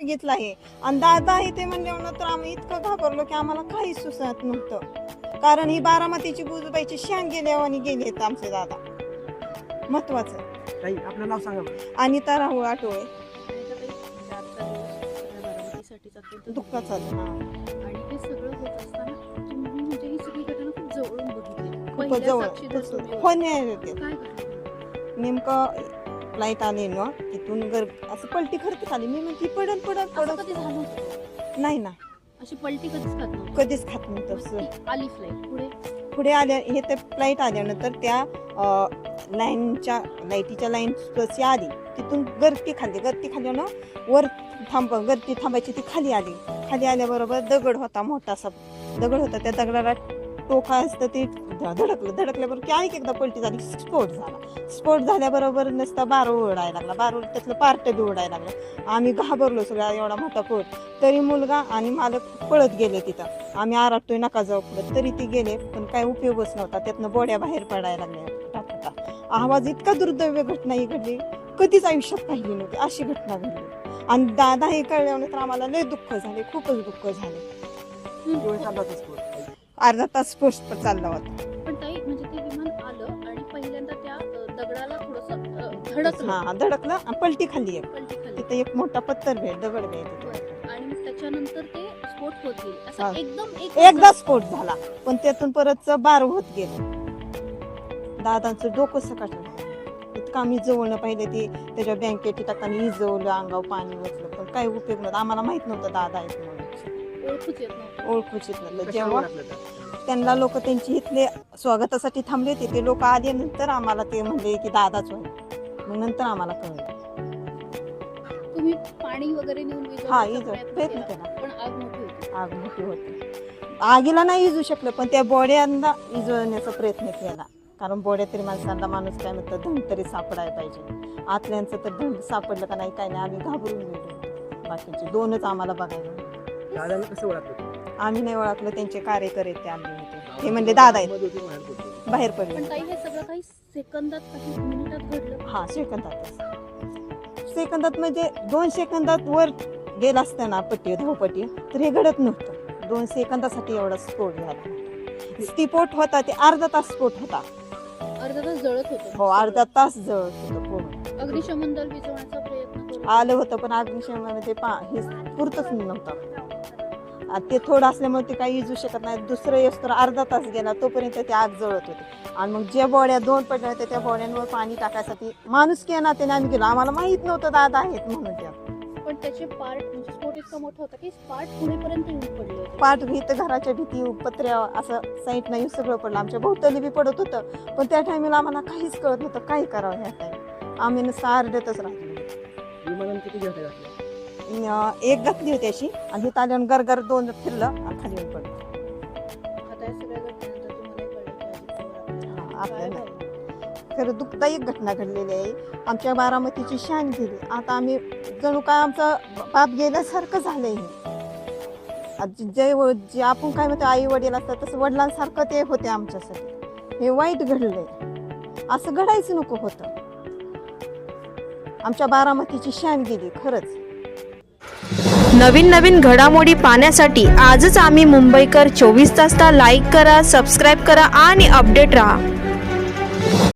घेतला आहे आणि दादा आहे ते म्हणल्यावर तर आम्ही इतकं घाबरलो की आम्हाला काही सुचत नव्हतं. कारण ही बारामतीची बुजबाईची शान गेल्यावर आणि गेली आहेत आमचे दादा. महत्वाचं ताई आपलं नाव सांगा बरं. अनिता राहुल आठवळे. दुःखाचं झालं ना. आणि हे सगळं होत असताना तुम्ही म्हणजे ही सगळी घटना खूप जवळून बघितली. खूप पहिल्या जवळ साक्षीदार तुम्ही होते. होणे होते. काय घडलं? नेमकं फ्लाईट आली ना तिथून असं पलटी खरकत आली. मी म्हणते पडत पडत असं पडत कधी झालं होतं? नाही ना, अशी पलटी कधीच खात नव्हती. कधीच खात नव्हतं असं. ती आली फ्लाईट पुढे पुढे आल्या हे ते फ्लाईट आल्यानंतर त्या लाईटीच्या लाईन कशी आली तिथून गर्दी खाल्ल्यानं वर गर्दी थांबायची ती खाली आली. खाली आल्याबरोबर दगड होता, मोठासा दगड होता. त्या दगडाला टोका असतं ते धडकल्याबरोबर की ऐक एकदा पलटी झाली, स्फोट झाल्याबरोबर नुसता बारू उडायला लागला. बारू त्यातलं पार्ट बी उडायला लागलं. आम्ही घाबरलो सगळा एवढा मोठा पोट. तरी मुलगा आणि मालक पळत गेले तिथं. आम्ही आरडतोय नका जाऊ पुढे, तरी ते गेले पण काही उपयोगच नव्हता. त्यातनं बोड्या बाहेर पडायला लागल्या. आवाज इतका दुर्दैवी घटना ही घडली, कधीच आयुष्यात पाहिली नव्हती अशी घटना घडली. आणि दादा हे कळल्यानंतर आम्हाला लय दुःख झाले, खूपच दुःख झाले. किती वेळ चालला होता स्फोट? अर्धा तास स्फोट चालला होता. पण ताई म्हणजे ते विमान आलं आणि पहिल्यांदा त्या दगडाला थोडंसं धडकलं. हा धडकलं आणि पलटी खाल्ली आहे. पलटी खाल्ली. तिथे एक मोठा पत्थर भेट दगड भेट बरं. आणि मग त्याच्यानंतर ते स्फोट होत गेले. हा. असं एकदम एकदा स्फोट झाला पण त्यातून परत बार होत गेलं. दादांचं डोकं सकाळ इतकं आम्ही जवळनं पाहिले ते त्याच्या बँकेत टाकताना इजवलं, अंगावर पाणी ओतलं पण काही उपयोग नव्हता. आम्हाला माहित नव्हतं दादा आहेत म्हणून, ओळखूच येत नव्हतं. ओळखूच येत नव्हतं. कशावर जेव्हा ओळखलं तर? त्यांना लोक त्यांची इथले स्वागतासाठी थांबले होते ते लोक आल्यानंतर आम्हाला ते म्हणले की दादाच होय. मग नंतर आम्हाला कळलं. तुम्ही पाणी वगैरे नेऊन हा विझवण्याचा इजव प्रयत्न प्रयत्न केला. केला. पण आग मोठी होती. आग मोठी होती. आगीला नाही इजू शकलं पण त्या बोड्यांना इजवण्याचा प्रयत्न केला. कारण बोड्या तरी माणसांना माणूस काय म्हणतं धन तरी सापडायला पाहिजे. आतल्यांचं तर धन सापडलं का नाही काय नाही. आम्ही घाबरून गेलो. बाकीचे दोनच आम्हाला बघायला मिळाले. दादाला कसं ओळखलं? आम्ही नाही ओळखलं, त्यांचे कार्यकर्ते आले होते. ते म्हणले दादा आहेत, मध्ये होती, बाहेर पडली. बाहेर पण पडले. ताई हे सगळं काही सेकंदात काही मिनिटात घडलं. हा सेकंदात म्हणजे 2 सेकंदात वर गेला असताना पट्टी धावपट्टी तर हे घडत नव्हतं. 2 सेकंदासाठी एवढा स्फोट झाला. स्फोट होता ते अर्धा तास स्फोट होता. अर्धा तास जळत होतं. हो अर्धा तास जळत होतं पूर्ण. अग्निशमन दल विझवण्याचा प्रयत्न करू आलं होतं पण अग्निशमनामध्ये हे पुरतच नव्हतं. आणि ते थोडं असल्यामुळे ते काही इजू शकत नाही. दुसरं येस तर अर्धा तास गेला तोपर्यंत ते आग जळत होते. आणि मग ज्या बॉड्या 2 पडल्या होत्या त्या बॉड्यांवर पाणी टाकायसाठी माणूस की ना त्याने आम्ही गेलो. आम्हाला माहित नव्हतं दादा आहेत म्हणून त्या पण त्याचे पार्ट म्हणजे स्फोट इतका मोठा होता की पार्ट पुढेपर्यंत येऊन पडले होते. पाठ भीत घराच्या भीती पत्र्या असं साईट नाही सगळं पडलं. आमच्या भोवताली बी पडत होतं पण त्या टायमिला आम्हाला काहीच कळत नव्हतं काय करावं ह्या टाइम. आम्ही नुसतं अर्ध्यातच राहिलो. विमानाने किती घाटे घातले? एक घातली होती अशी आणि तिथं आल्यावर गरगर 2 फिरलं आणि खाली येऊन पडलं. आता या सगळ्या घटनांनंतर तुम्हाला कळलं की हा, काय आपल्याला झालं? खरं दुःखदायक घटना घडलेली आहे. आमच्या बारामतीची शान गेली. आता आम्ही जणू काय आमचं बाप गेल्यासारखं झालंय. जे आपण काय म्हणतो आई वडील असतात तसं वडिलांसारखं ते होते आमच्यासाठी. हे वाईट घडलंय, असं घडायचं नको होतं. आमच्या बारामतीची शान गेली खरंच. नवीन घडामोडी पाहण्यासाठी आजच आम्ही मुंबईकर 24 तासला लाईक करा, सबस्क्राईब करा आणि अपडेट रहा.